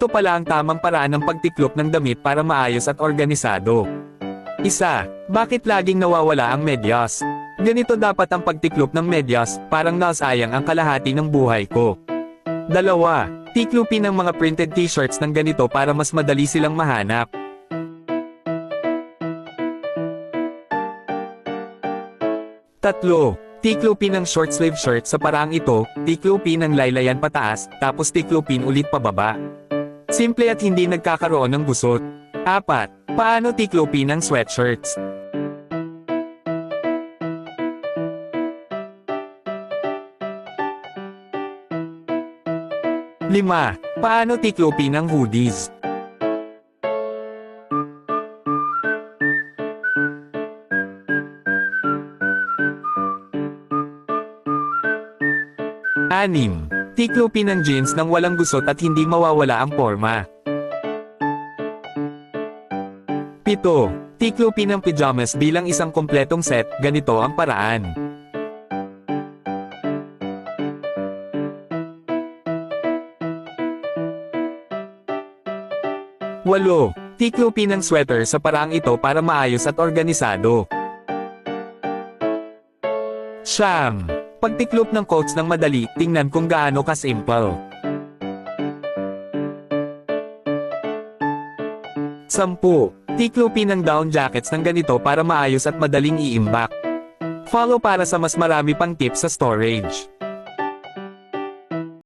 Ito pala ang tamang paraan ng pagtiklop ng damit para maayos at organisado. Isa, bakit laging nawawala ang medyas? Ganito dapat ang pagtiklop ng medyas, parang nasayang ang kalahati ng buhay ko. Dalawa, tiklopin ang mga printed t-shirts ng ganito para mas madali silang mahanap. Tatlo, tiklopin ang short sleeve shirt sa paraang ito, tiklopin ang laylayan pataas, tapos tiklopin ulit pababa. Simple at hindi nagkakaroon ng gusot. Apat, paano tiklopin ang sweatshirts? Lima, paano tiklopin ang hoodies? Anim, tiklopin ang jeans nang walang gusot at hindi mawawala ang porma. Pito, tiklopin ang pajamas bilang isang kompletong set, ganito ang paraan. Walo, tiklopin ang sweater sa paraang ito para maayos at organisado. Siyam, pagtiklop ng coats ng madali, tingnan kung gaano ka-simple. 10. Tiklopin ang down jackets ng ganito para maayos at madaling iimbak. Follow para sa mas marami pang tips sa storage.